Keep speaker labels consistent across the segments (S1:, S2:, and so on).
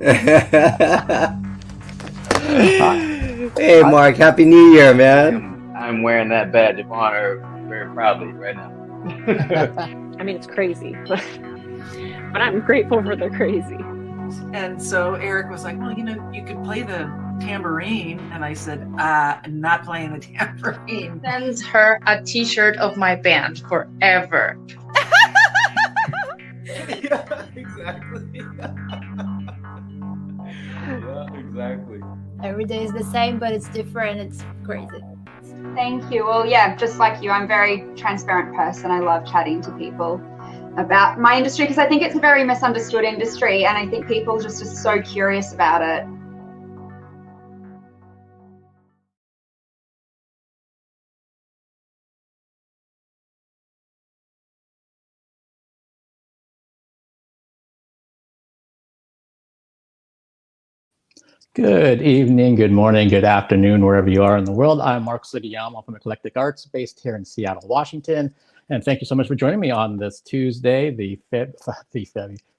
S1: Hey, Mark, Happy New Year, man.
S2: I'm wearing that badge of honor very proudly right now.
S3: I mean, it's crazy, but I'm grateful for the crazy.
S4: And so Eric was like, well, you could play the tambourine. And I said, I'm not playing the tambourine.
S5: Sends her a t-shirt of my band forever.
S6: Yeah, exactly. Yeah, exactly.
S7: Every day is the same, but it's different. It's crazy.
S8: Thank you. Well, yeah, just like you, I'm a very transparent person. I love chatting to people about my industry because I think it's a very misunderstood industry, and I think people just are so curious about it.
S9: Good evening, good morning, good afternoon, wherever you are in the world. I'm Mark Sugiyama from Eclectic Arts, based here in Seattle, Washington. And thank you so much for joining me on this Tuesday,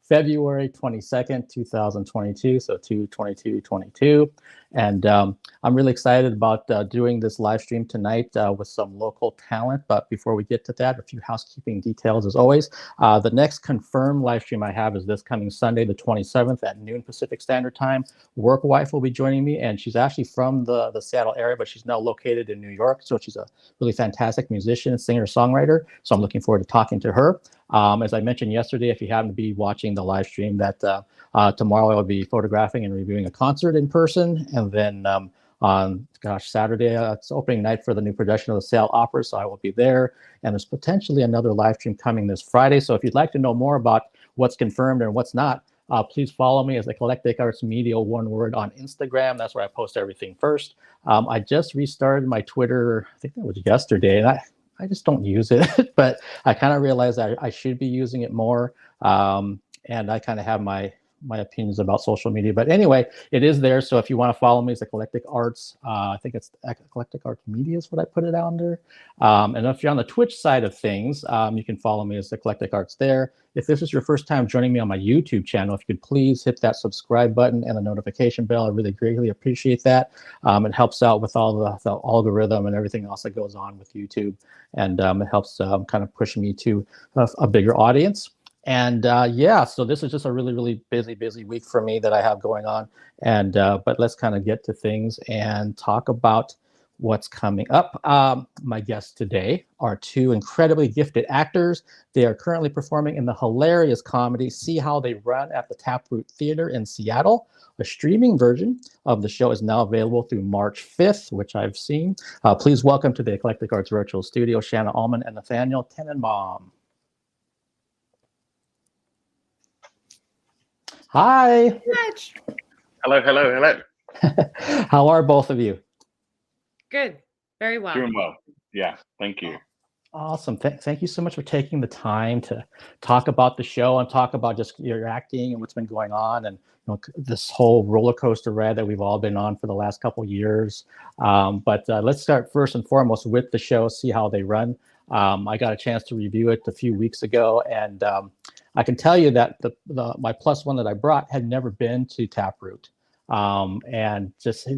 S9: February 22nd, 2022, so 2/22/22. And I'm really excited about doing this live stream tonight with some local talent. But before we get to that, a few housekeeping details as always. The next confirmed live stream I have is this coming Sunday, the 27th at noon Pacific Standard Time. Work Wife will be joining me, and she's actually from the Seattle area, but she's now located in New York. So she's a really fantastic musician, singer, songwriter. So I'm looking forward to talking to her. As I mentioned yesterday, if you happen to be watching the live stream, that tomorrow I'll be photographing and reviewing a concert in person. And then on, Saturday, it's opening night for the new production of the Seattle Opera, so I will be there. And there's potentially another live stream coming this Friday. So if you'd like to know more about what's confirmed and what's not, please follow me as Eclectic Arts Media, one word, on Instagram. That's where I post everything first. I just restarted my Twitter, I think that was yesterday, and I just don't use it, but I kind of realized that I should be using it more. And I kind of have my opinions about social media, but anyway, it is there. So if you want to follow me, it's Eclectic Arts. I think it's Eclectic Arts Media is what I put it under. And if you're on the Twitch side of things, you can follow me as Eclectic Arts there. If this is your first time joining me on my YouTube channel, if you could please hit that subscribe button and the notification bell, I really greatly appreciate that. It helps out with all the algorithm and everything else that goes on with YouTube. And it helps kind of push me to a bigger audience. And yeah, so this is just a really, really busy week for me that I have going on. And but let's kind of get to things and talk about what's coming up. My guests today are two incredibly gifted actors. They are currently performing in the hilarious comedy See How They Run at the Taproot Theater in Seattle. A streaming version of the show is now available through March 5th, which I've seen. Please welcome to the Eclectic Arts Virtual Studio, SHANNA ALLMAN and NATHANIEL TENENBAUM. Hi.
S2: Hello.
S9: How are both of you?
S3: Good. Very well.
S2: Doing well. Yeah, thank you.
S9: Awesome. Thank you so much for taking the time to talk about the show and talk about just your acting and what's been going on, and this whole roller coaster ride that we've all been on for the last couple of years. But let's start first and foremost with the show, See How They Run. I got a chance to review it a few weeks ago, and I can tell you that my plus one that I brought had never been to Taproot. And just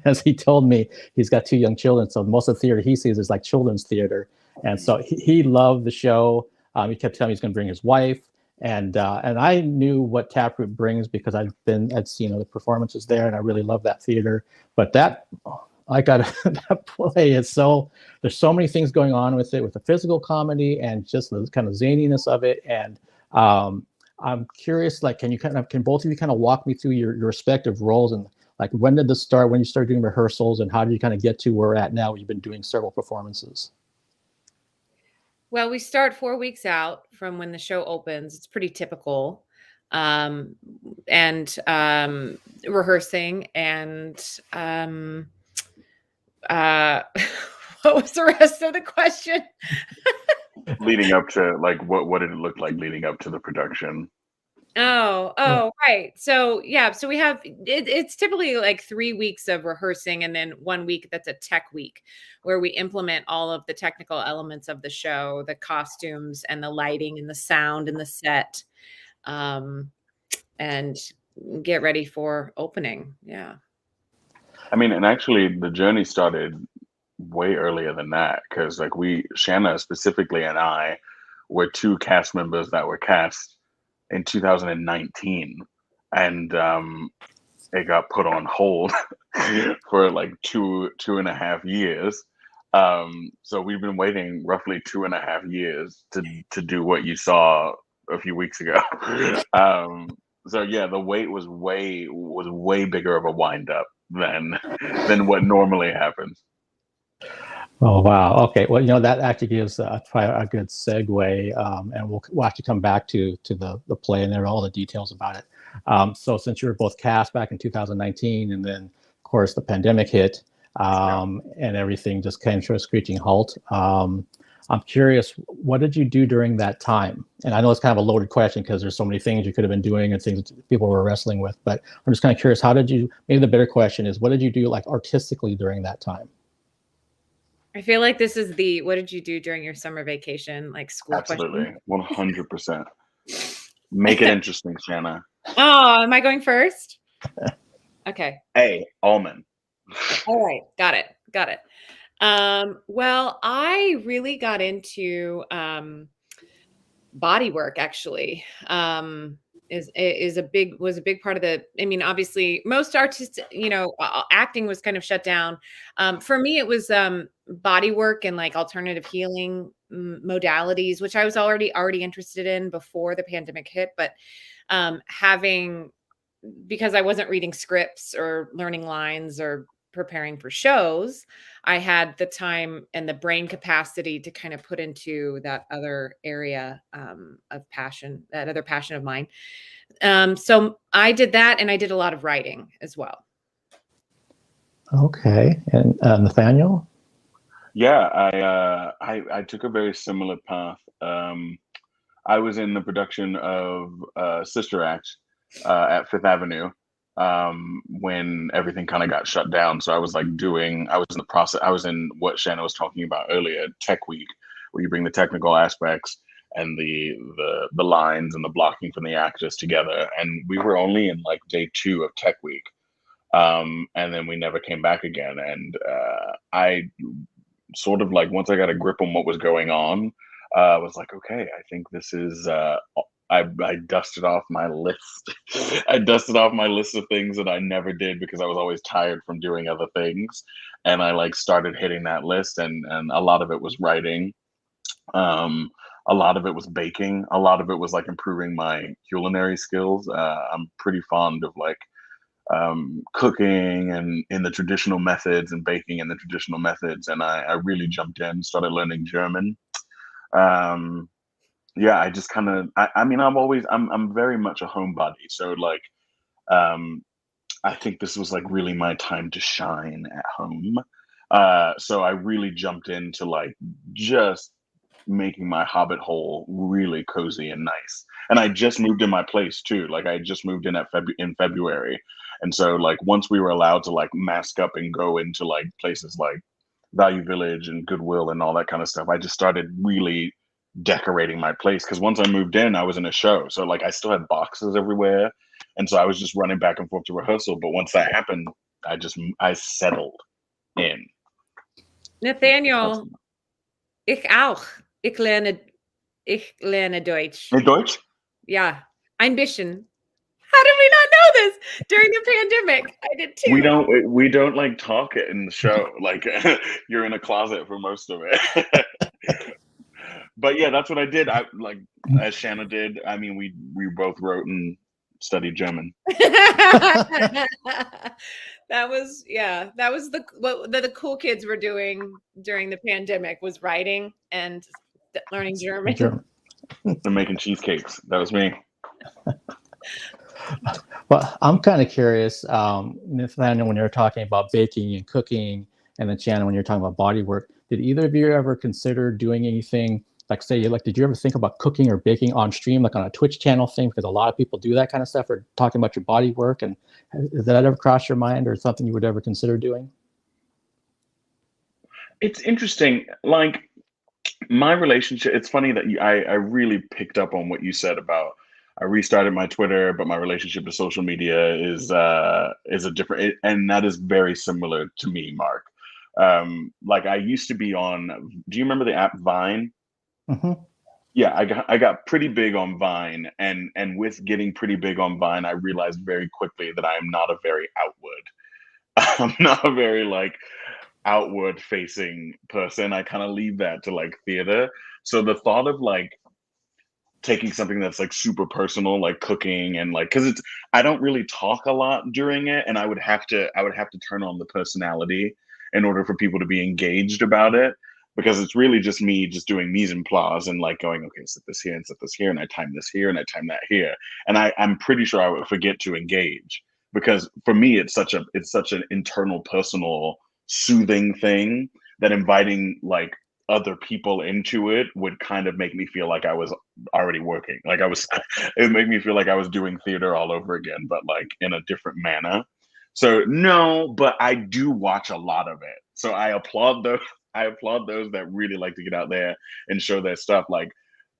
S9: as he told me, he's got two young children, so most of the theater he sees is like children's theater, and so he loved the show. He kept telling me he's going to bring his wife, and I knew what Taproot brings because I'd seen other performances there, and I really love that theater. But that that play is there's so many things going on with it, with the physical comedy and just the kind of zaniness of it. And I'm curious, like, can both of you kind of walk me through your respective roles, and like when did this start, when you started doing rehearsals, and how did you kind of get to where we're at now? You've been doing several performances.
S10: Well, we start 4 weeks out from when the show opens. It's pretty typical. And rehearsing and what was the rest of the question?
S2: Leading up to, like, what did it look like leading up to the production?
S10: Oh, right. So yeah, so we have it's typically like 3 weeks of rehearsing, and then 1 week that's a tech week where we implement all of the technical elements of the show, the costumes and the lighting and the sound and the set. And get ready for opening. Yeah.
S2: I mean, and actually, the journey started way earlier than that because, like, Shanna specifically and I were two cast members that were cast in 2019, and it got put on hold for like 2.5 years. So we've been waiting roughly 2.5 years to do what you saw a few weeks ago. So yeah, the wait was way bigger of a wind up than what normally happens.
S9: Oh, wow. Okay. Well, that actually gives probably a good segue, and we'll actually come back to the play and there are all the details about it. So since you were both cast back in 2019, and then of course the pandemic hit, and everything just came to a screeching halt. I'm curious, what did you do during that time? And I know it's kind of a loaded question because there's so many things you could have been doing and things that people were wrestling with, but I'm just kind of curious, maybe the better question is, what did you do like artistically during that time?
S10: I feel like this is what did you do during your summer vacation? Like school
S2: Absolutely.
S10: question?
S2: 100%. Make it interesting, Shanna.
S10: Oh, am I going first? Okay.
S2: ALLMAN.
S10: All right. Got it. Well, I really got into body work actually. Was a big part of obviously most artists, acting was kind of shut down. For me, it was body work and like alternative healing modalities, which I was already interested in before the pandemic hit, but because I wasn't reading scripts or learning lines or preparing for shows, I had the time and the brain capacity to kind of put into that other area of passion, that other passion of mine. So I did that, and I did a lot of writing as well.
S9: Okay. And Nathaniel?
S2: Yeah, I took a very similar path. I was in the production of Sister Act at Fifth Avenue when everything kind of got shut down. So I was in what Shannon was talking about earlier, Tech Week, where you bring the technical aspects and the lines and the blocking from the actors together. And we were only in like day 2 of Tech Week. And then we never came back again. And I sort of like, once I got a grip on what was going on, I was like, okay, I think this is, I dusted off my list. I dusted off my list of things that I never did because I was always tired from doing other things. And I like started hitting that list, and a lot of it was writing. A lot of it was baking. A lot of it was like improving my culinary skills. I'm pretty fond of like cooking and in the traditional methods and baking in the traditional methods. And I really jumped in, started learning German. Yeah, I just kind of, I'm very much a homebody. So like, I think this was like really my time to shine at home. So I really jumped into like just making my hobbit hole really cozy and nice. And I just moved in my place too. Like I just moved in in February. And so like once we were allowed to like mask up and go into like places like Value Village and Goodwill and all that kind of stuff, I just started really decorating my place. Because once I moved in, I was in a show. So like I still had boxes everywhere. And so I was just running back and forth to rehearsal. But once that happened, I settled in.
S10: Nathaniel, ich auch. Ich lerne Deutsch.
S2: Deutsch?
S10: Yeah, ein bisschen. How did we not know this during the pandemic? I did too.
S2: We don't like talk it in the show. Like you're in a closet for most of it. But yeah, that's what I did. I like as Shanna did. I mean, we both wrote and studied German.
S10: That was what the cool kids were doing during the pandemic, was writing and learning German.
S2: They're making cheesecakes. That was me.
S9: Well, I'm kind of curious, Nathaniel, when you're talking about baking and cooking, and then Shannon, when you're talking about body work, did either of you ever consider doing anything like, did you ever think about cooking or baking on stream, like on a Twitch channel thing? Because a lot of people do that kind of stuff, or talking about your body work. And did that ever cross your mind, or something you would ever consider doing?
S2: It's interesting. Like my relationship, it's funny that I really picked up on what you said about I restarted my Twitter, but my relationship to social media is a different, and that is very similar to me, Mark. Like I used to be on. Do you remember the app Vine?
S9: Mm-hmm.
S2: Yeah, I got pretty big on Vine, and with getting pretty big on Vine, I realized very quickly that I am not a very outward. I'm not a very like outward facing person. I kind of leave that to like theater. So the thought of like taking something that's like super personal, like cooking and like, because it's, I don't really talk a lot during it, and I would have to turn on the personality in order for people to be engaged about it, because it's really just me just doing mise en place and like going, okay, set this here and set this here, and I time this here and I time that here, and I'm pretty sure I would forget to engage, because for me it's such an internal, personal, soothing thing that inviting like other people into it would kind of make me feel like I was already working. Like I was, it made me feel like I was doing theater all over again, but like in a different manner. So no, but I do watch a lot of it. So I applaud those. I applaud those that really like to get out there and show their stuff. Like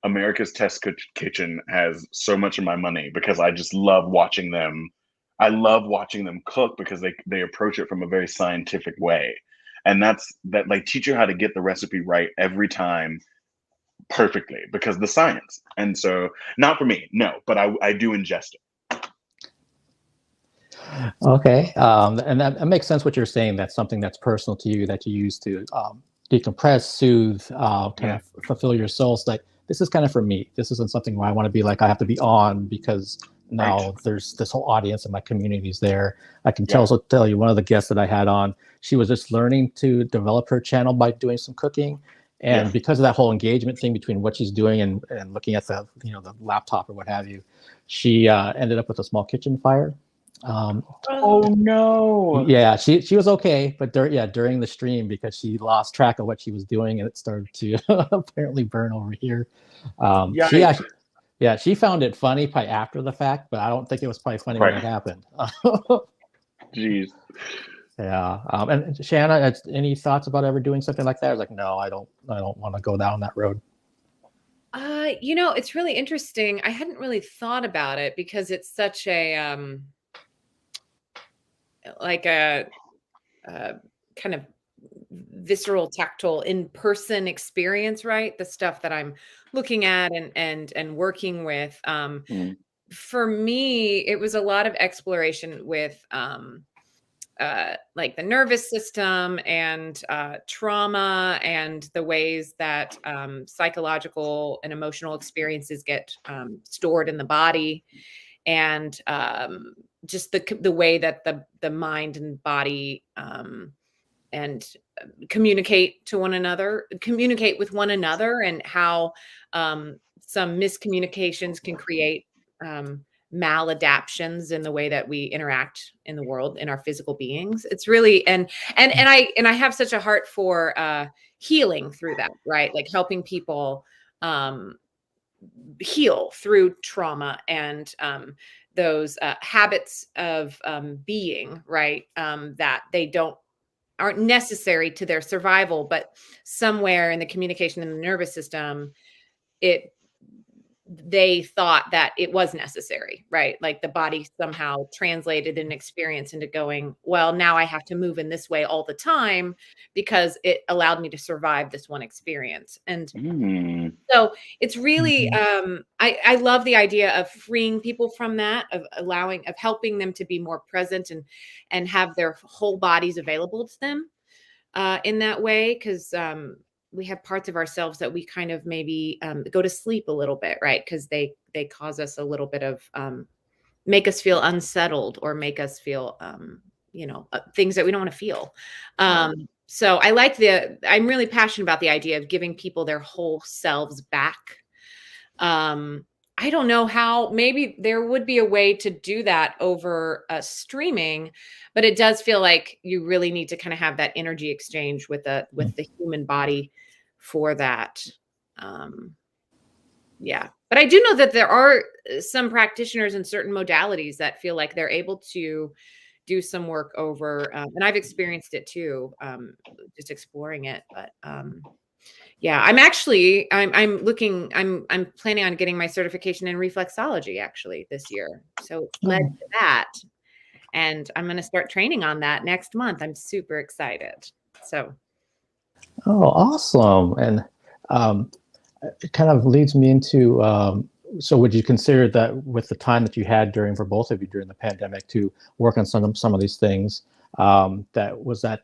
S2: America's Test Kitchen has so much of my money because I just love watching them. I love watching them cook because they approach it from a very scientific way. And that like teach you how to get the recipe right every time perfectly because the science. And so not for me, no, but I do ingest it.
S9: Okay. And that makes sense what you're saying. That's something that's personal to you that you use to decompress, soothe, kind of fulfill your soul. It's like, this is kind of for me. This isn't something where I want to be like, I have to be on because now there's this whole audience and my community's there. I can tell you one of the guests that I had on, she was just learning to develop her channel by doing some cooking. And because of that whole engagement thing between what she's doing and looking at the, the laptop or what have you, she ended up with a small kitchen fire.
S2: Oh no!
S9: Yeah, she was okay, but during the stream, because she lost track of what she was doing and it started to apparently burn over here. She found it funny probably after the fact, but I don't think it was probably funny when it happened.
S2: Jeez.
S9: Yeah. And Shanna, any thoughts about ever doing something like that? I was like, no, I don't want to go down that road.
S10: It's really interesting. I hadn't really thought about it because it's such a like a kind of visceral, tactile, in-person experience, right? The stuff that I'm looking at and working with. For me, it was a lot of exploration with like the nervous system and trauma and the ways that psychological and emotional experiences get stored in the body, and just the way that the mind and body and communicate with one another, and how some miscommunications can create maladaptions in the way that we interact in the world, in our physical beings. It's really, and I have such a heart for healing through that, right? Like helping people heal through trauma and those habits of being, right? That they aren't necessary to their survival, but somewhere in the communication in the nervous system, they thought that it was necessary, right? Like the body somehow translated an experience into going, well, now I have to move in this way all the time because it allowed me to survive this one experience. And so it's really, I love the idea of freeing people from that, of helping them to be more present and have their whole bodies available to them in that way. Because we have parts of ourselves that we kind of maybe go to sleep a little bit, right? Because they cause us a little bit of, make us feel unsettled or make us feel, things that we don't want to feel. So I'm really passionate about the idea of giving people their whole selves back. I don't know how, maybe there would be a way to do that over streaming, but it does feel like you really need to kind of have that energy exchange with the human body for that. But I do know that there are some practitioners in certain modalities that feel like they're able to do some work over, and I've experienced it too, just exploring it. But Yeah, I'm planning on getting my certification in reflexology actually this year. So it's led to that. And I'm going to start training on that next month. I'm super excited. So.
S9: Oh, awesome. And it kind of leads me into, so would you consider that with the time that you had for both of you during the pandemic to work on some of these things, that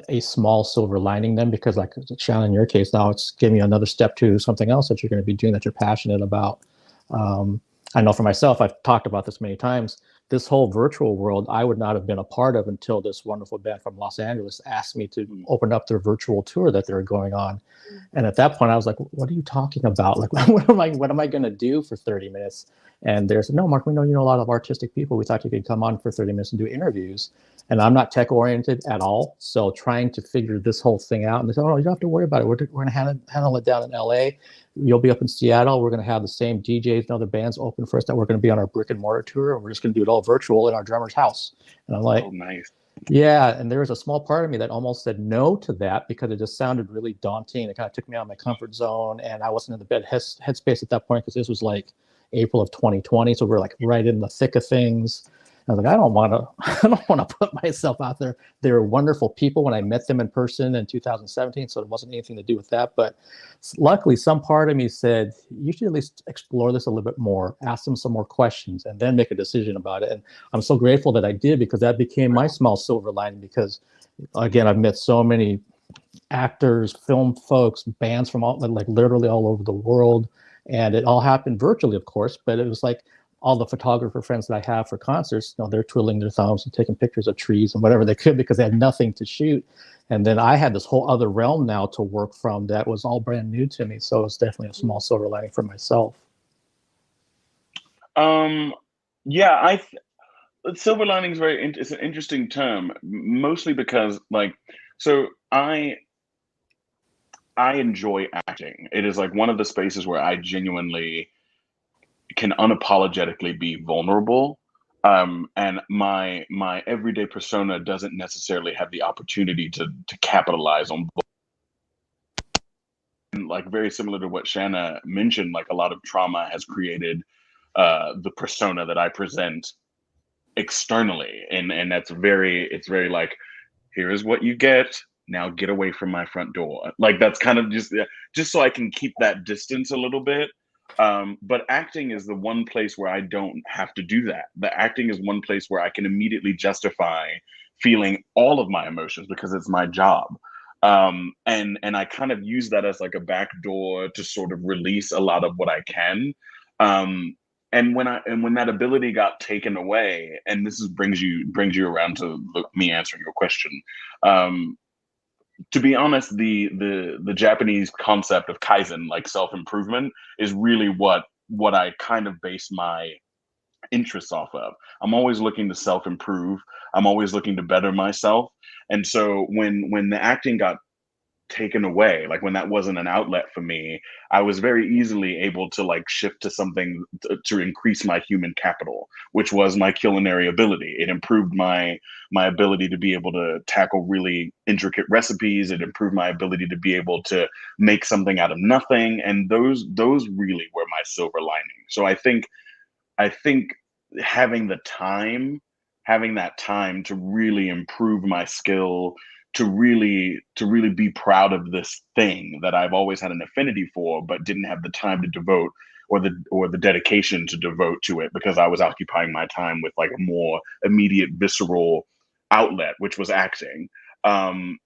S9: a small silver lining then? Because like Shannon, in your case, now it's giving you another step to something else that you're going to be doing that you're passionate about. I know for myself, I've talked about this many times, this whole virtual world, I would not have been a part of until this wonderful band from Los Angeles asked me to open up their virtual tour that they're going on. And at that point I was like, what are you talking about? Like, what am I going to do for 30 minutes? And they said, no, Mark, we know you know a lot of artistic people. We thought you could come on for 30 minutes and do interviews. And I'm not tech oriented at all. So trying to figure this whole thing out, and they said, oh, you don't have to worry about it. We're going to handle it down in LA. You'll be up in Seattle. We're going to have the same DJs and other bands open for us that we're going to be on our brick and mortar tour. And we're just going to do it all virtual in our drummer's house. And I'm like,
S2: oh, nice.
S9: Yeah. And there was a small part of me that almost said no to that because it just sounded really daunting. It kind of took me out of my comfort zone. And I wasn't in the headspace at that point because this was like April of 2020. So we're like right in the thick of things. I was like, I don't want to put myself out there. They were wonderful people when I met them in person in 2017. So it wasn't anything to do with that. But luckily, some part of me said, you should at least explore this a little bit more, ask them some more questions, and then make a decision about it. And I'm so grateful that I did, because that became my small silver lining. Because again, I've met so many actors, film folks, bands from literally all over the world. And it all happened virtually, of course, but it was like, all the photographer friends that I have for concerts, they're twiddling their thumbs and taking pictures of trees and whatever they could because they had nothing to shoot. And then I had this whole other realm now to work from that was all brand new to me. So it's definitely a small silver lining for myself.
S2: Yeah, silver lining is it's an interesting term, mostly because I enjoy acting. It is like one of the spaces where I genuinely can unapologetically be vulnerable, and my everyday persona doesn't necessarily have the opportunity to capitalize on. And like very similar to what Shanna mentioned, like a lot of trauma has created the persona that I present externally, and it's very like, here is what you get. Now get away from my front door. Like that's kind of just so I can keep that distance a little bit. But acting is the one place where I don't have to do that. The acting is one place where I can immediately justify feeling all of my emotions because it's my job. And I kind of use that as like a back door to sort of release a lot of what I can. And when that ability got taken away, and this brings you around to me answering your question. To be honest, the Japanese concept of Kaizen, like self-improvement, is really what I kind of base my interests off of. I'm always looking to self-improve. I'm always looking to better myself. And so when the acting got taken away, like when that wasn't an outlet for me, I was very easily able to like shift to something to increase my human capital, which was my culinary ability. It improved my ability to be able to tackle really intricate recipes. It improved my ability to be able to make something out of nothing. And those really were my silver lining. So I think having that time to really improve my skill, to really be proud of this thing that I've always had an affinity for, but didn't have the time to devote or the dedication to devote to it because I was occupying my time with like a more immediate visceral outlet, which was acting.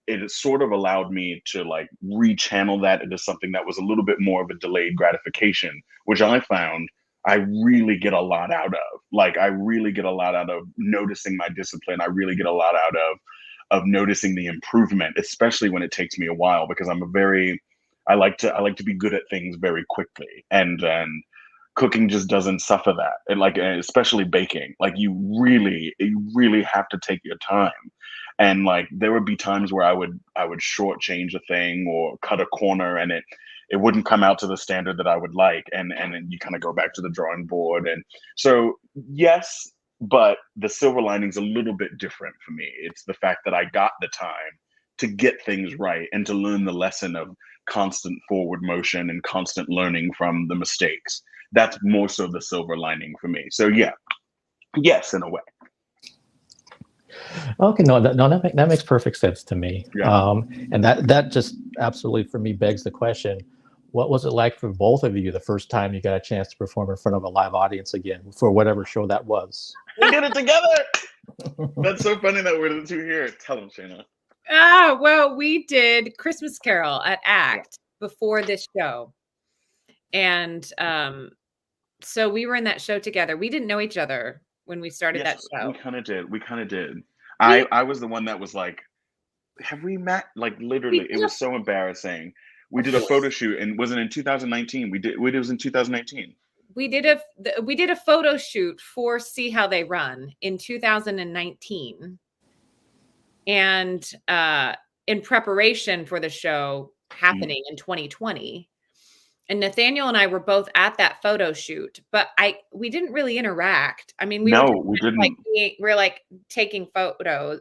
S2: It sort of allowed me to like rechannel that into something that was a little bit more of a delayed gratification, which I found I really get a lot out of. Like I really get a lot out of noticing my discipline. I really get a lot out of noticing the improvement, especially when it takes me a while, because I like to be good at things very quickly, and cooking just doesn't suffer that. And like, especially baking, like you really have to take your time. And like, there would be times where I would shortchange a thing or cut a corner, and it wouldn't come out to the standard that I would like. And then you kind of go back to the drawing board. And so, yes, but the silver lining's a little bit different for me. It's the fact that I got the time to get things right and to learn the lesson of constant forward motion and constant learning from the mistakes. That's more so the silver lining for me. So yeah, yes, in a way.
S9: Okay, no, that makes perfect sense to me.
S2: Yeah.
S9: And that just absolutely for me begs the question: what was it like for both of you the first time you got a chance to perform in front of a live audience again for whatever show that was?
S2: We did it together. That's so funny that we're the two here. Tell them, Shanna.
S10: Well, we did Christmas Carol at ACT before this show. And so we were in that show together. We didn't know each other when we started that show.
S2: We kind of did. I was the one that was like, have we met? Like literally, it was so embarrassing. We did a photo shoot, and wasn't in 2019. It was in 2019.
S10: We did a photo shoot for See How They Run in 2019. And in preparation for the show happening in 2020. And Nathaniel and I were both at that photo shoot, but we didn't really interact. I mean, we didn't. We're like taking photos.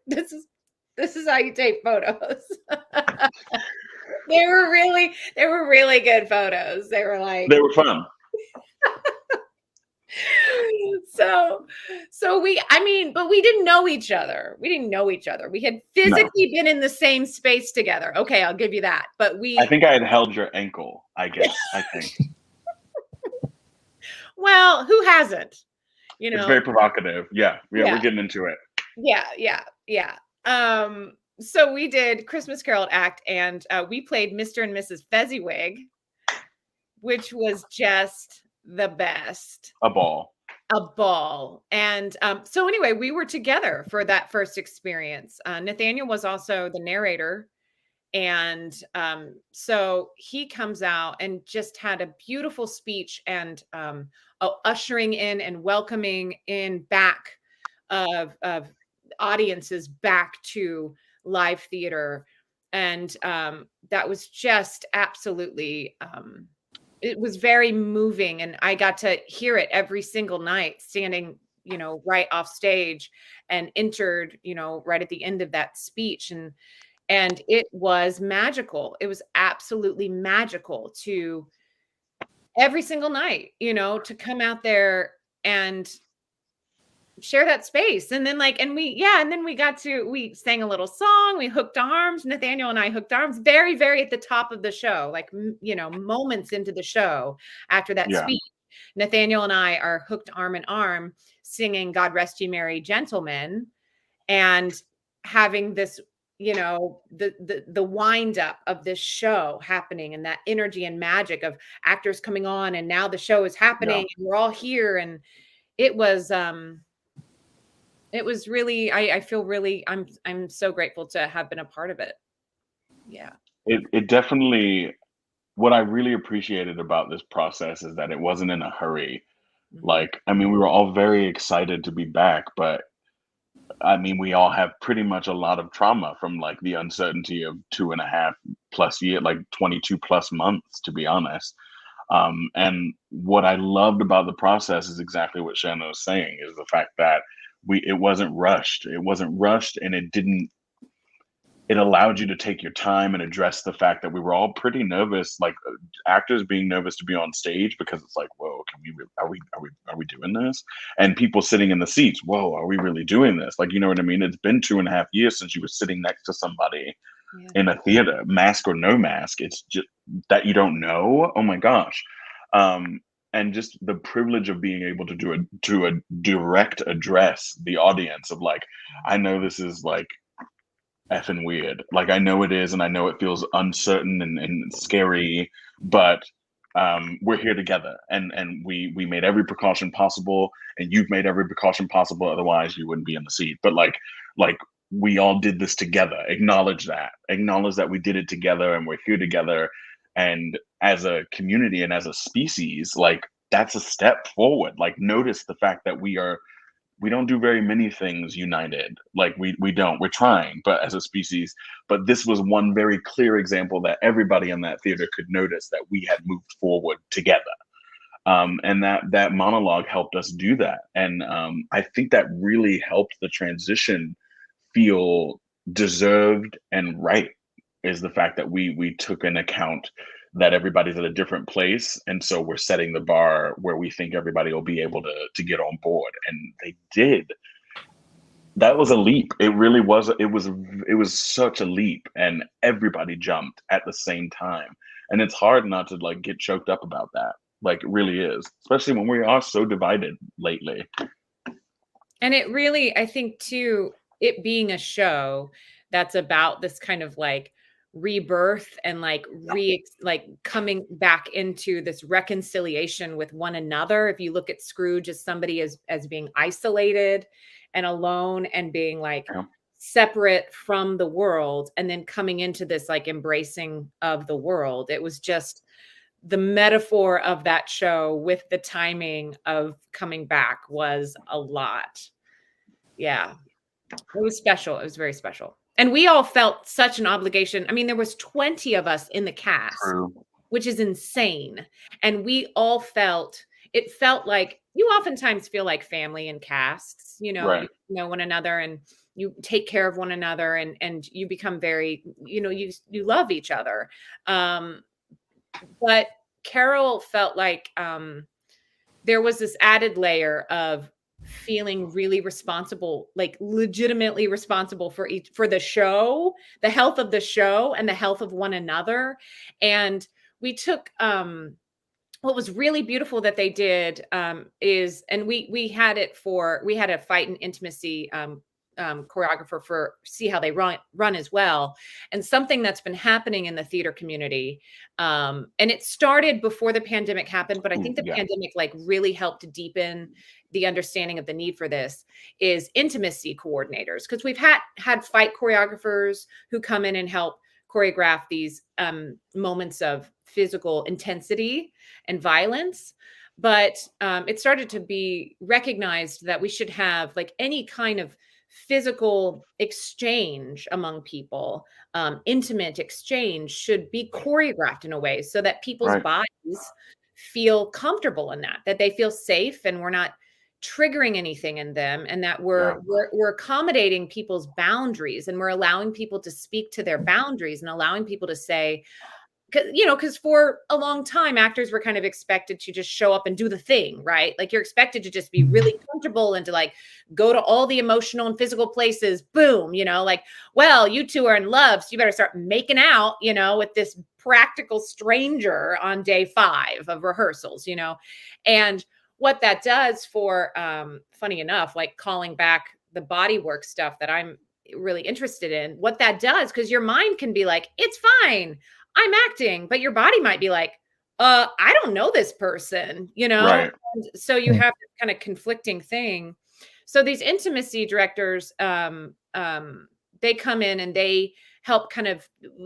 S10: This is how you take photos. They were really good photos. They were fun. So we didn't know each other. We had physically been in the same space together. Okay, I'll give you that. But
S2: I think I had held your ankle, I guess. I think.
S10: Well, who hasn't?
S2: It's very provocative. Yeah, we're getting into it.
S10: Yeah. So we did Christmas Carol at ACT, and we played Mr. and Mrs. Fezziwig, which was just the best.
S2: A ball.
S10: And so anyway, we were together for that first experience. Nathaniel was also the narrator. And so he comes out and just had a beautiful speech and ushering in and welcoming in back of audiences back to live theater. And that was just absolutely it was very moving, and I got to hear it every single night standing, right off stage, and entered, right at the end of that speech. And it was magical. It was absolutely magical to every single night, to come out there and share that space. And then we sang a little song, we hooked arms. Nathaniel and I hooked arms very, very at the top of the show, moments into the show after that speech. Nathaniel and I are hooked arm in arm singing God Rest Ye Merry Gentlemen, and having this, the wind up of this show happening, and that energy and magic of actors coming on, and now the show is happening and we're all here. And it was really, I feel really, I'm so grateful to have been a part of it. Yeah.
S2: It definitely, what I really appreciated about this process is that it wasn't in a hurry.
S10: Mm-hmm.
S2: We were all very excited to be back, but we all have pretty much a lot of trauma from the uncertainty of 2.5+ years, 22+ months, to be honest. And what I loved about the process is exactly what Shannon was saying, is the fact that it wasn't rushed. And it allowed you to take your time and address the fact that we were all pretty nervous, actors being nervous to be on stage, because it's whoa, are we doing this? And people sitting in the seats, whoa, are we really doing this? You know what I mean? It's been 2.5 years since you were sitting next to somebody in a theater, mask or no mask. It's just that you don't know. Oh my gosh. And just the privilege of being able to do a direct address the audience of I know this is effing weird. I know it is, and I know it feels uncertain and scary, but we're here together, and we made every precaution possible, and you've made every precaution possible. Otherwise, you wouldn't be in the seat. But we all did this together. Acknowledge that we did it together, and we're here together. And as a community and as a species, that's a step forward. Notice the fact that we don't do very many things united. We don't. We're trying, but as a species. But this was one very clear example that everybody in that theater could notice that we had moved forward together. And that monologue helped us do that. And I think that really helped the transition feel deserved and right is the fact that we took in account that everybody's at a different place, and so we're setting the bar where we think everybody will be able to get on board, and they did. That was a leap. It really was. It was such a leap, and everybody jumped at the same time, and it's hard not to like get choked up about that. Like it really is, especially when we are so divided lately.
S10: And it really, I think too, it being a show that's about this kind of like rebirth and like coming back into this reconciliation with one another. If you look at Scrooge as somebody as being isolated and alone and being like separate from the world, and then coming into this like embracing of the world, it was just the metaphor of that show with the timing of coming back was a lot. Yeah, it was special. It was very special. And we all felt such an obligation. I mean, there was 20 of us in the cast, which is insane. And we all it felt like, you oftentimes feel like family in casts, you know one another, and you take care of one another, and you become very, you love each other. But Carol felt like there was this added layer of feeling really responsible, like legitimately responsible for the show, the health of the show and the health of one another. And we took what was really beautiful that they did is, and we had a fight and intimacy choreographer for See How They Run as well. And something that's been happening in the theater community. And it started before the pandemic happened, but I think the pandemic like really helped deepen the understanding of the need for this, is intimacy coordinators. Because we've had fight choreographers who come in and help choreograph these moments of physical intensity and violence. But it started to be recognized that we should have like any kind of physical exchange among people, intimate exchange should be choreographed in a way so that people's bodies feel comfortable in that they feel safe, and we're not triggering anything in them, and that we're accommodating people's boundaries, and we're allowing people to speak to their boundaries, and allowing people to say, because for a long time, actors were kind of expected to just show up and do the thing, right? Like you're expected to just be really comfortable and to like go to all the emotional and physical places. Boom, like, well, you two are in love, so you better start making out, with this practical stranger on day 5 of rehearsals, and what that does for, funny enough, like calling back the body work stuff that I'm really interested in, what that does, because your mind can be like, it's fine, I'm acting, but your body might be like, I don't know this person, And so you have this kind of conflicting thing. So these intimacy directors, they come in and they help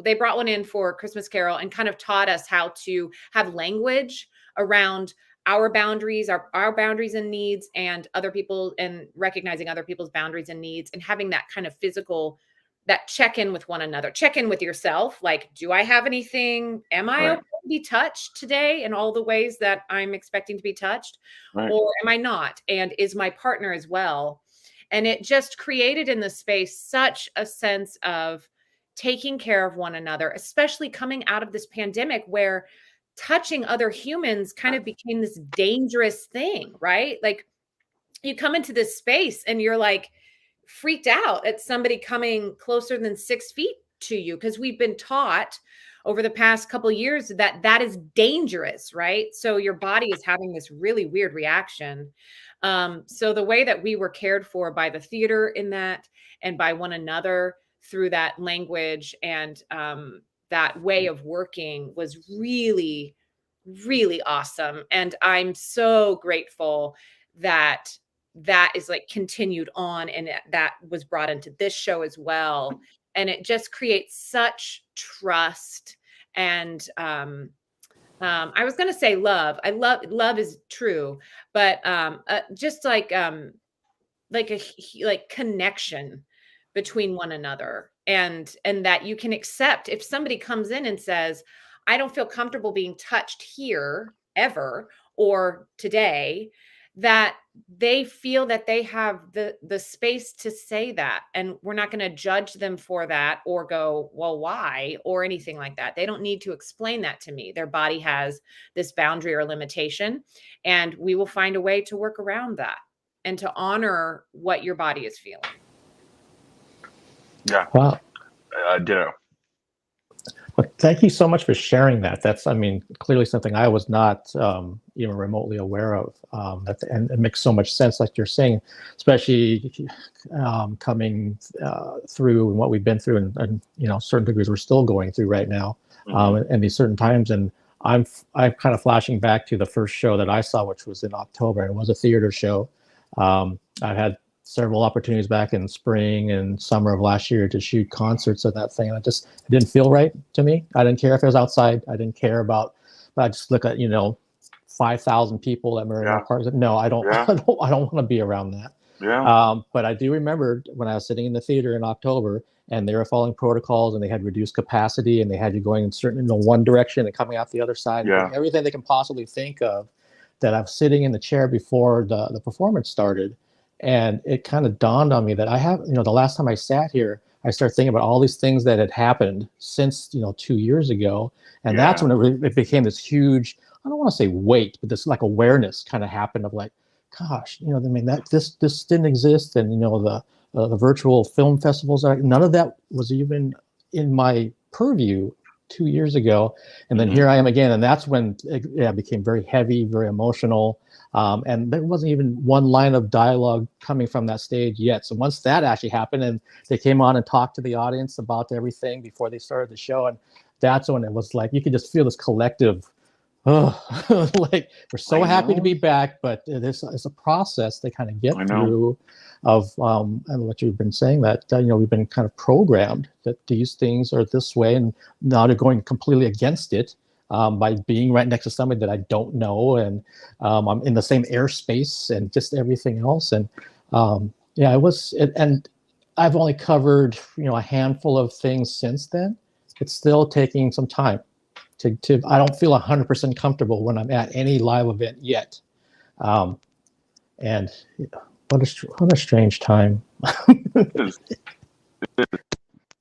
S10: they brought one in for Christmas Carol and kind of taught us how to have language around our boundaries, our boundaries and needs, and other people, and recognizing other people's boundaries and needs, and having that kind of physical, that check in with one another, check in with yourself. Like, do I have anything? Am I okay to be touched today in all the ways that I'm expecting to be touched? Or am I not? And is my partner as well? And it just created in the space such a sense of taking care of one another, especially coming out of this pandemic where touching other humans kind of became this dangerous thing, right? Like you come into this space and you're like, freaked out at somebody coming closer than 6 feet to you, because we've been taught over the past couple of years that is dangerous, right? So your body is having this really weird reaction. So the way that we were cared for by the theater in that, and by one another through that language and that way of working, was really, really awesome. And I'm so grateful that is like continued on, and that was brought into this show as well. And it just creates such trust. And I was going to say love. Love is true, but just like connection between one another, and that you can accept if somebody comes in and says, I don't feel comfortable being touched here ever, or today, that they feel that they have the space to say that, and we're not going to judge them for that or go, well, why, or anything like that. They don't need to explain that to me. Their body has this boundary or limitation, and we will find a way to work around that and to honor what your body is feeling.
S2: Yeah.
S9: Wow.
S2: Ditto.
S9: Well, thank you so much for sharing that. That's, I mean, clearly something I was not even remotely aware of. And it makes so much sense, like you're saying, especially coming through and what we've been through, and you know, certain degrees we're still going through right now, and these certain times. And I'm kind of flashing back to the first show that I saw, which was in October, and it was a theater show. I've had several opportunities back in spring and summer of last year to shoot concerts of that thing. And it didn't feel right to me. I didn't care if it was outside. I didn't care about, but I just look at, you know, 5,000 people that were in our cars. No, I don't, I don't want to be around that. But I do remember when I was sitting in the theater in October and they were following protocols and they had reduced capacity and they had you going in certain, you know, one direction and coming out the other side. Everything they can possibly think of, that I was sitting in the chair before the performance started. And it kind of dawned on me that I have, you know, the last time I sat here, I started thinking about all these things that had happened since, you know, 2 years ago. And that's when it became this huge, I don't want to say weight, but this like awareness kind of happened of like, gosh, you know, I mean, that this didn't exist. And, you know, the virtual film festivals, none of that was even in my purview 2 years ago. And then here I am again. And that's when it became very heavy, very emotional. And there wasn't even one line of dialogue coming from that stage yet. So once that actually happened and they came on and talked to the audience about everything before they started the show, and that's when it was like, you could just feel this collective, like we're so happy to be back, but it's a process to kind of get through of, and what you've been saying that, you know, we've been kind of programmed that these things are this way, and now they're going completely against it. By being right next to somebody that I don't know, and I'm in the same airspace and just everything else. And yeah, and I've only covered, you know, a handful of things since then. It's still taking some time to I don't feel 100% comfortable when I'm at any live event yet. And what a strange time.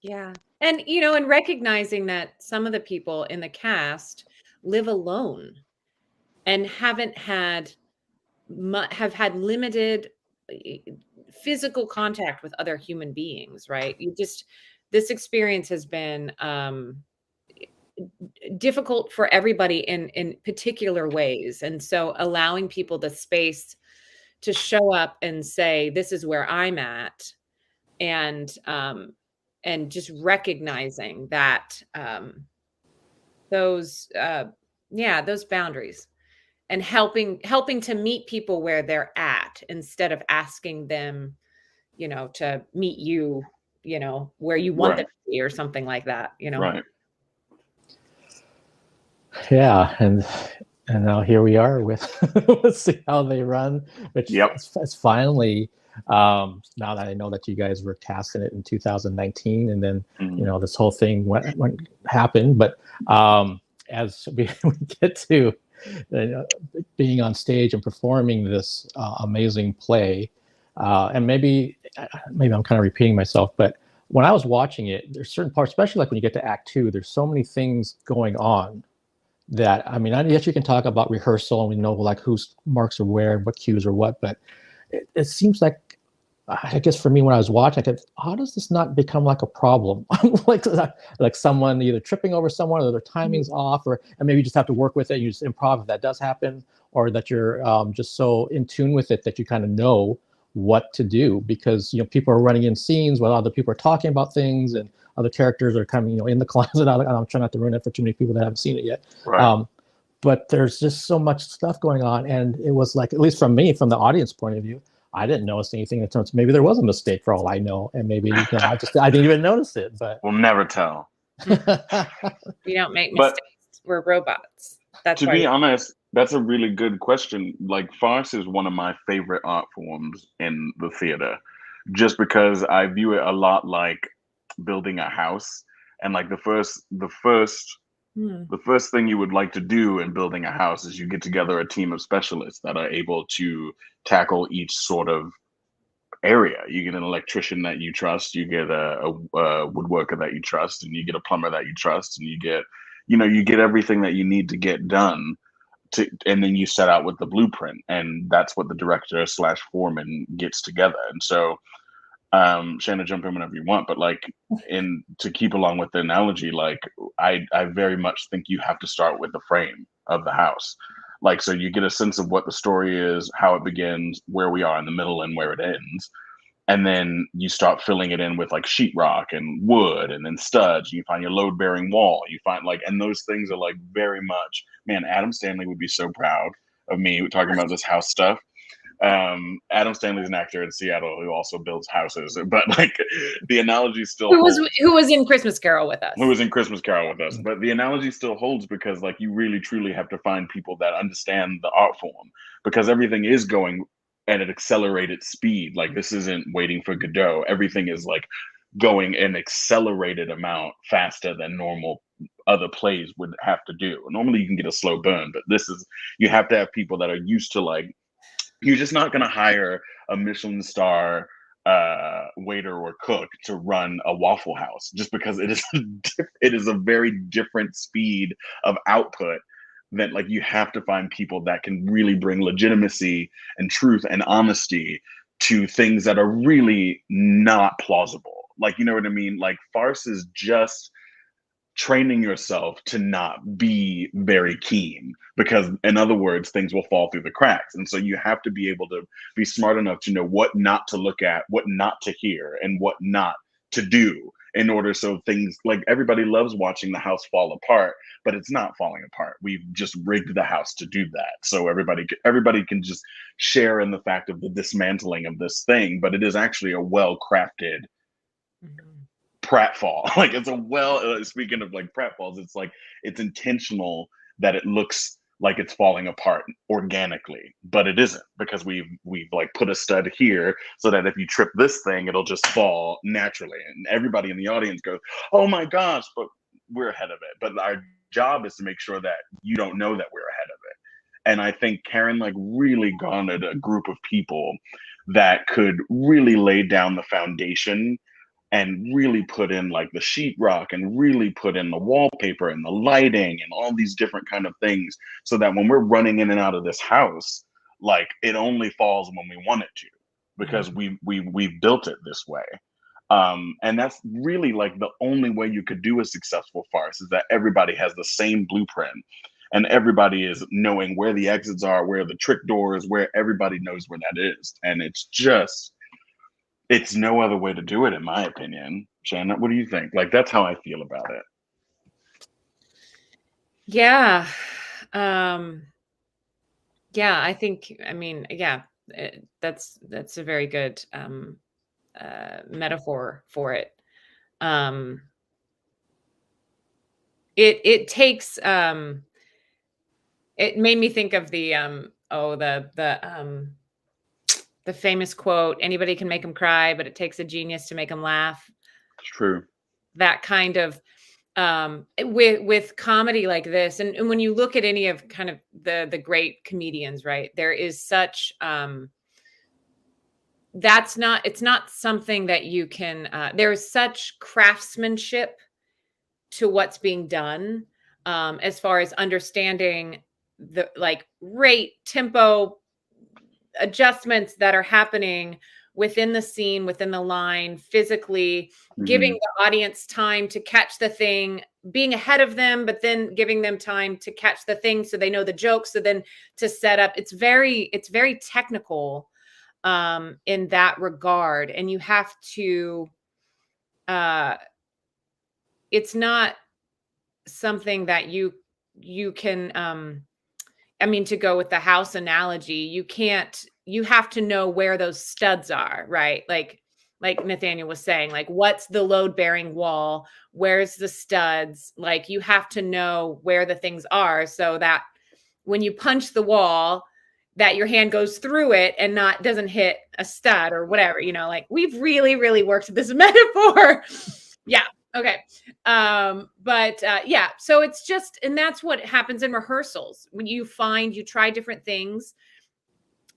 S10: Yeah. And, you know, and recognizing that some of the people in the cast live alone and have had limited physical contact with other human beings, right? This experience has been difficult for everybody in particular ways. And so allowing people the space to show up and say, this is where I'm at. And just recognizing that those boundaries, and helping to meet people where they're at instead of asking them, you know, to meet you, you know, where you want them to be or something like that, you know.
S2: Right.
S9: Yeah, and now here we are with let's see how they run, which it's finally. Now that I know that you guys were casting it in 2019, and then you know, this whole thing happened, but as we get to being on stage and performing this amazing play, and maybe I'm kind of repeating myself, but when I was watching it, there's certain parts, especially like when you get to Act 2, there's so many things going on that, I mean, I guess you can talk about rehearsal and we know like whose marks are where, what cues are what, but it seems like, I guess for me, when I was watching, I thought, how does this not become like a problem? like someone either tripping over someone, or their timing's off, and maybe you just have to work with it. You just improv if that does happen, or that you're just so in tune with it that you kind of know what to do, because, you know, people are running in scenes while other people are talking about things, and other characters are coming, you know, in the closet. I'm trying not to ruin it for too many people that haven't seen it yet. But there's just so much stuff going on, and it was like, at least from me, from the audience point of view, I didn't notice anything in terms of maybe there was a mistake for all I know, and maybe, you know, I didn't even notice it. But
S2: we'll never tell.
S10: We don't make mistakes. We're robots. That's
S2: to be honest, that's a really good question. Like, farce is one of my favorite art forms in the theater, just because I view it a lot like building a house, and like the first The first thing you would like to do in building a house is you get together a team of specialists that are able to tackle each sort of area. You get an electrician that you trust, you get a woodworker that you trust, and you get a plumber that you trust, and you get everything that you need to get done. And then you set out with the blueprint, and that's what the director / foreman gets together. And so, Shannon, jump in whenever you want, but like, to keep along with the analogy, like I very much think you have to start with the frame of the house. Like, so you get a sense of what the story is, how it begins, where we are in the middle, and where it ends. And then you start filling it in with like sheetrock and wood and then studs. You find your load bearing wall. You find and those things are like very much, man, Adam Stanley would be so proud of me talking about this house stuff. Adam Stanley's an actor in Seattle who also builds houses, but like the analogy still
S10: who was in Christmas Carol with us.
S2: But the analogy still holds, because like you really truly have to find people that understand the art form, because everything is going at an accelerated speed. Like, this isn't Waiting for Godot. Everything is like going an accelerated amount faster than normal other plays would have to do. Normally you can get a slow burn, but you have to have people that are used to, like, you're just not going to hire a Michelin star waiter or cook to run a Waffle House, just because it is a very different speed of output. That, like, you have to find people that can really bring legitimacy and truth and honesty to things that are really not plausible. Like, you know what I mean? Like, farce is just training yourself to not be very keen, because in other words, things will fall through the cracks. And so you have to be able to be smart enough to know what not to look at, what not to hear, and what not to do, in order so things, like, everybody loves watching the house fall apart, but it's not falling apart. We've just rigged the house to do that. So everybody can just share in the fact of the dismantling of this thing, but it is actually a well-crafted pratfall. Like, it's speaking of like pratfalls, it's like, it's intentional that it looks like it's falling apart organically, but it isn't, because we've like put a stud here so that if you trip this thing, it'll just fall naturally. And everybody in the audience goes, oh my gosh, but we're ahead of it. But our job is to make sure that you don't know that we're ahead of it. And I think Karen like really garnered a group of people that could really lay down the foundation and really put in like the sheetrock and really put in the wallpaper and the lighting and all these different kind of things, so that when we're running in and out of this house, like, it only falls when we want it to, because we've built it this way. And that's really like the only way you could do a successful farce, is that everybody has the same blueprint and everybody is knowing where the exits are, where the trick door is, where everybody knows where that is. And it's no other way to do it, in my opinion. Shannon, what do you think? Like, that's how I feel about it.
S10: Yeah. Yeah, I think, I mean, yeah, that's a very good metaphor for it. It takes, it made me think of the famous quote, anybody can make them cry, but it takes a genius to make them laugh.
S2: It's true. That
S10: kind of, with comedy like this. And when you look at any of kind of the great comedians, right, there is such, it's not something that you can, there is such craftsmanship to what's being done, as far as understanding the like rate, tempo, adjustments that are happening within the scene, within the line, physically, giving the audience time to catch the thing, being ahead of them, but then giving them time to catch the thing so they know the jokes, so then to set up. It's very technical in that regard. And you have to, it's not something that you can, I mean, to go with the house analogy, you have to know where those studs are, right? Like Nathaniel was saying, like, what's the load bearing wall? Where's the studs? Like, you have to know where the things are, so that when you punch the wall, that your hand goes through it and doesn't hit a stud or whatever, like, we've really, really worked this metaphor. Yeah. Okay. Yeah, so it's just, and that's what happens in rehearsals when you try different things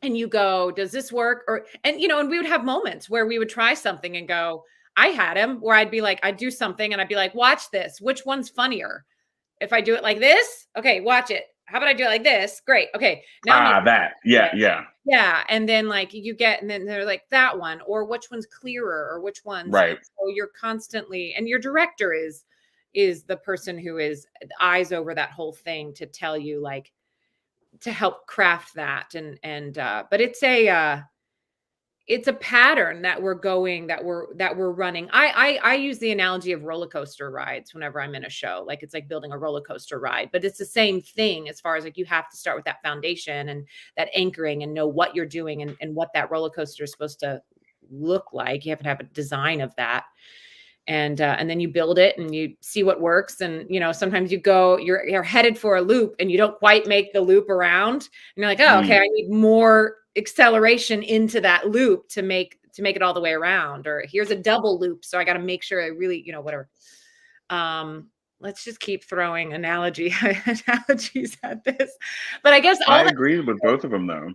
S10: and you go, does this work? And we would have moments where we would try something and go, I had him where I'd be like, I'd do something and I'd be like, watch this. Which one's funnier? If I do it like this, okay, watch it. How about I do it like this? Great. Okay. Now
S2: that. Yeah.
S10: Yeah. And then and then they're like that one, or which one's clearer, or which one's
S2: right.
S10: So you're constantly, and your director is the person who is eyes over that whole thing to tell you, like, to help craft that. But it's a pattern that we're running. I use the analogy of roller coaster rides whenever I'm in a show. Like, it's like building a roller coaster ride, but it's the same thing as far as, like, you have to start with that foundation and that anchoring and know what you're doing and what that roller coaster is supposed to look like. You have to have a design of that. And then you build it and you see what works. And, sometimes you're headed for a loop and you don't quite make the loop around. And you're like, oh, okay, I need more acceleration into that loop to make it all the way around. Or here's a double loop, so I got to make sure I really, whatever. Let's just keep throwing analogies at this. But I guess
S2: I agree with both of them, though.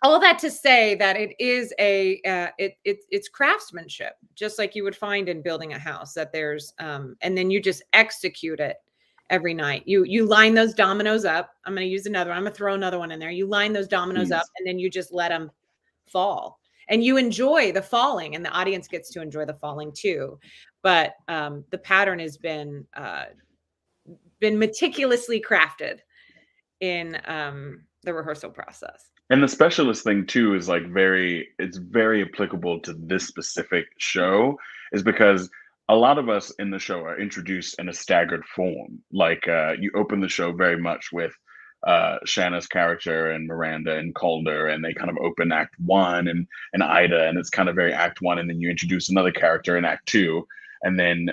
S10: All that to say that it is it's craftsmanship, just like you would find in building a house, that there's and then you just execute it every night. You line those dominoes up. I'm going to use another one. I'm going to throw another one in there. You line those dominoes up, and then you just let them fall, and you enjoy the falling, and the audience gets to enjoy the falling too. But the pattern has been meticulously crafted in the rehearsal process.
S2: And the specialist thing too is it's very applicable to this specific show, is because a lot of us in the show are introduced in a staggered form. Like, you open the show very much with Shanna's character and Miranda and Calder, and they kind of open Act 1 and Ida, and it's kind of very Act 1, and then you introduce another character in Act 2, and then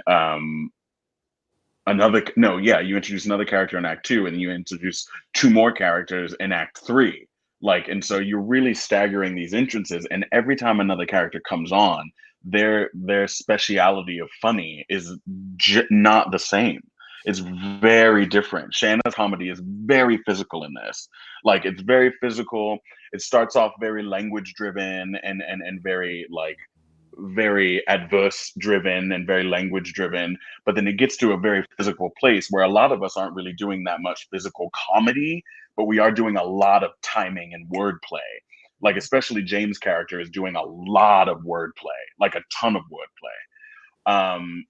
S2: you introduce another character in Act 2, and then you introduce 2 more characters in Act 3. And so you're really staggering these entrances, and every time another character comes on, their speciality of funny is not the same. It's very different. Shanna's comedy is very physical in this. Like, it's very physical. It starts off very language driven and very very adverse driven and very language driven, but then it gets to a very physical place where a lot of us aren't really doing that much physical comedy, but we are doing a lot of timing and wordplay. Like, especially James' character is doing a lot of wordplay, like a ton of wordplay.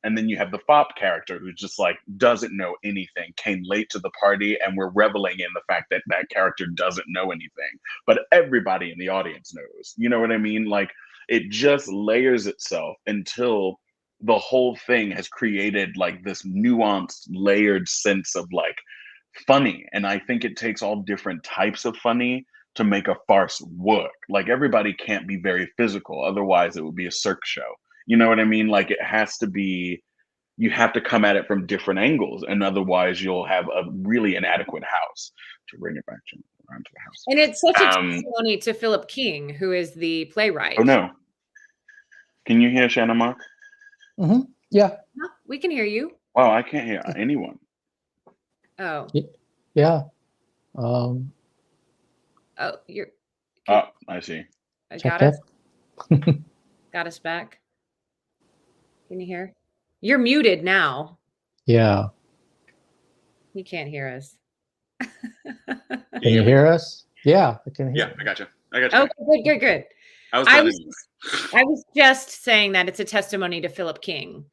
S2: And then you have the Fop character, who just doesn't know anything, came late to the party, and we're reveling in the fact that that character doesn't know anything, but everybody in the audience knows. You know what I mean? It just layers itself until the whole thing has created this nuanced, layered sense of funny. And I think it takes all different types of funny to make a farce work. Everybody can't be very physical, otherwise it would be a cirque show. You know what I mean? It has to be, you have to come at it from different angles, and otherwise you'll have a really inadequate house. To bring it back around to the house.
S10: And it's such a testimony to Philip King, who is the playwright.
S2: Oh no. Can you hear Shannon, Mark?
S9: Mm-hmm. Yeah.
S10: We can hear you.
S2: Wow, I can't hear anyone.
S10: Oh.
S9: Yeah.
S10: Oh, you're.
S2: Oh, I see.
S10: I got us. Got us back. Can you hear? You're muted now.
S9: Yeah.
S10: You can't hear us.
S9: Can you hear us? Yeah, I can hear.
S2: Yeah, I got you. Okay,
S10: good. I was just saying that it's a testimony to Philip King,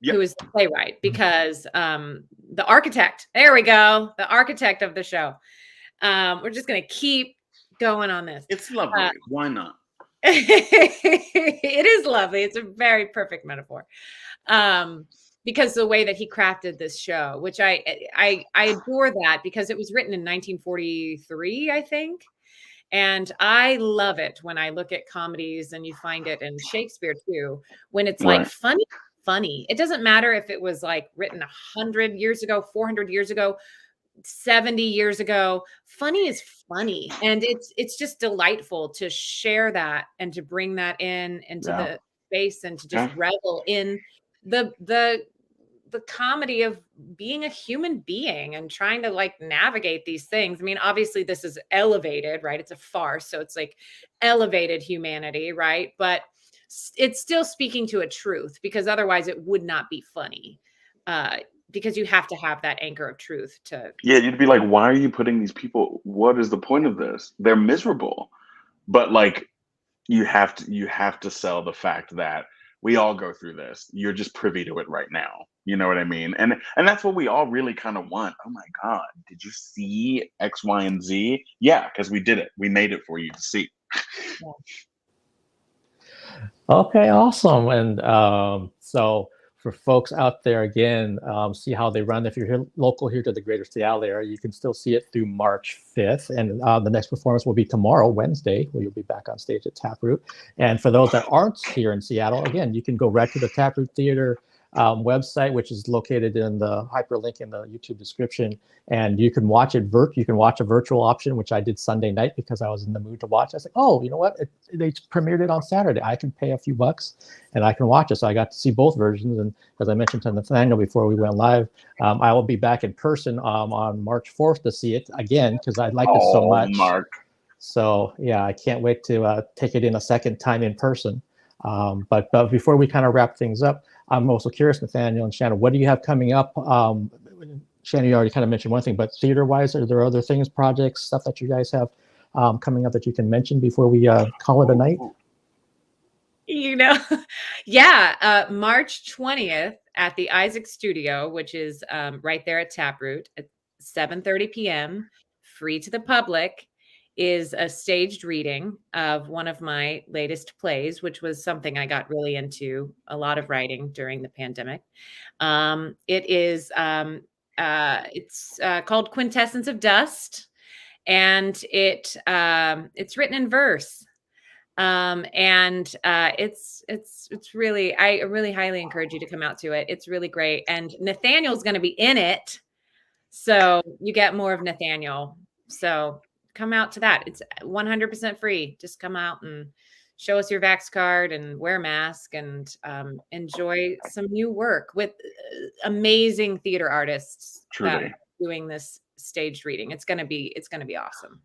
S10: who is the playwright, because the architect, there we go, the architect of the show. We're just going to keep going on this.
S2: It's lovely. Why not?
S10: It is lovely. It's a very perfect metaphor. Because the way that he crafted this show, which I adore that, because it was written in 1943, I think. And I love it when I look at comedies, and you find it in Shakespeare too, when it's funny. It doesn't matter if it was written 100 years ago, 400 years ago, 70 years ago. Funny is funny. And it's just delightful to share that and to bring that into the space, and to just revel in the the comedy of being a human being and trying to like navigate these things. I mean, obviously this is elevated, right? It's a farce. So it's like elevated humanity, right? But it's still speaking to a truth, because otherwise it would not be funny. Because you have to have that anchor of truth to.
S2: Yeah, you'd be like, why are you putting these people? What is the point of this? They're miserable. But like, you have to sell the fact that we all go through this. You're just privy to it right now. You know what I mean? And that's what we all really kind of want. Oh my God, did you see X, Y, and Z? Yeah, because we did it. We made it for you to see.
S9: Okay, awesome. And so for folks out there, again, see how they run. If you're here, local here to the greater Seattle area, you can still see it through March 5th. And the next performance will be tomorrow, Wednesday, where you'll be back on stage at Taproot. And for those that aren't here in Seattle, again, you can go right to the Taproot Theater website, which is located in the hyperlink in the YouTube description, and you can watch it. You can watch a virtual option, which I did Sunday night because I was in the mood to watch. I was like, oh, you know what? They premiered it on Saturday. I can pay a few bucks and I can watch it. So I got to see both versions. And as I mentioned to Nathaniel before we went live, I will be back in person on March 4th to see it again because I liked it so much.
S2: Mark.
S9: So yeah, I can't wait to take it in a second time in person. But before we kind of wrap things up, I'm also curious, Nathaniel and Shannon, what do you have coming up? Shannon, you already kind of mentioned one thing, but theater-wise, are there other things, projects, stuff that you guys have coming up that you can mention before we call it a night?
S10: You know, yeah, March 20th at the Isaac Studio, which is right there at Taproot at 7:30 p.m., free to the public, is a staged reading of one of my latest plays, which was something I got really into, a lot of writing during the pandemic. It's called Quintessence of Dust, and it's written in verse. It's really, I really highly encourage you to come out to it. It's really great. And Nathaniel's going to be in it. So you get more of Nathaniel. So come out to that. It's 100% free. Just come out and show us your Vax card and wear a mask and enjoy some new work with amazing theater artists doing this staged reading. It's gonna be awesome.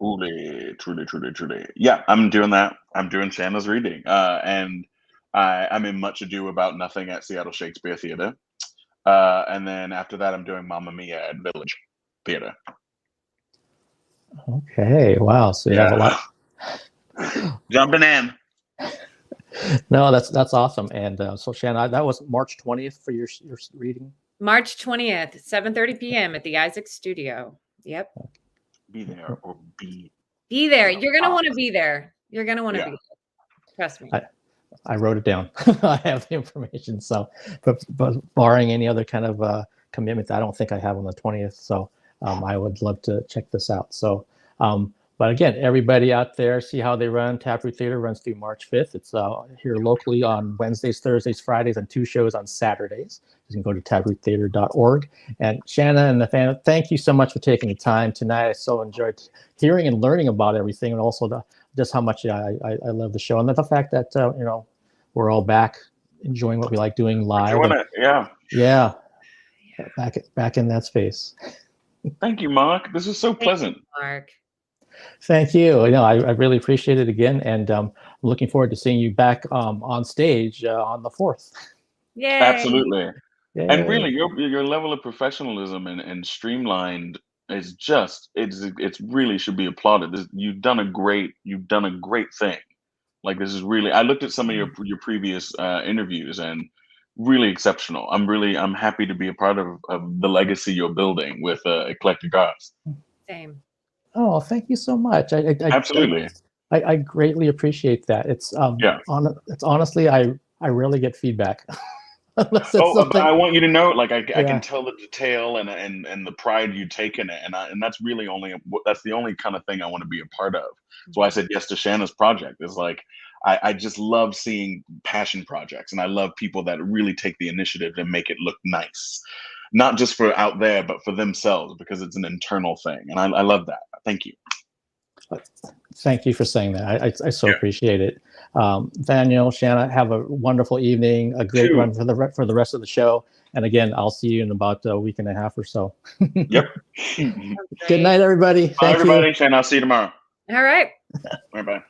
S2: Truly. Yeah, I'm doing that. I'm doing Shanna's reading. And I'm in Much Ado About Nothing at Seattle Shakespeare Theater. And then after that, I'm doing Mamma Mia at Village Theater.
S9: Okay, wow. So you have a lot.
S2: Jumping in.
S9: No, that's awesome. And so Shannon, that was March 20th for your reading.
S10: March 20th, 7:30 p.m. at the Isaac Studio. Yep.
S2: Be there or be
S10: there. You're gonna want to be there. You're gonna want to be there. Trust me.
S9: I wrote it down. I have the information. So, but barring any other kind of commitment, I don't think I have on the 20th. So I would love to check this out. So, but again, everybody out there, see how they run. Taproot Theater runs through March 5th. It's here locally on Wednesdays, Thursdays, Fridays, and 2 shows on Saturdays. You can go to taproottheater.org. And Shanna and Nathaniel, thank you so much for taking the time tonight. I so enjoyed hearing and learning about everything, and also just how much I love the show, and the fact that we're all back enjoying what we like doing live. Yeah. Back in that space.
S2: Thank you, Mark. This is so pleasant.
S10: Thank you, Mark.
S9: Thank you. I really appreciate it again, and I'm looking forward to seeing you back on stage on the 4th.
S10: Yeah,
S2: absolutely.
S9: Yay.
S2: And really, your level of professionalism and streamlined is it's really should be applauded. You've done a great thing. Like, this is really. I looked at some of your previous interviews and really exceptional. I'm happy to be a part of the legacy you're building with Eclectic Arts.
S10: Same.
S9: Oh, thank you so much.
S2: Absolutely.
S9: I greatly appreciate that. It's it's honestly I rarely get feedback.
S2: But I want you to know, like, I can tell the detail and the pride you take in it, and that's really that's the only kind of thing I want to be a part of. So I said yes to Shanna's project. It's like I just love seeing passion projects, and I love people that really take the initiative and make it look nice, not just for out there, but for themselves, because it's an internal thing, and I love that. Thank you.
S9: Thank you for saying that. I so appreciate it. Daniel, Shanna, have a wonderful evening, a great run for the rest of the show. And again, I'll see you in about a week and a half or so.
S2: Yep.
S9: Good night, everybody.
S2: Bye, everybody. Shanna, I'll see you tomorrow.
S10: All right.
S2: Bye-bye.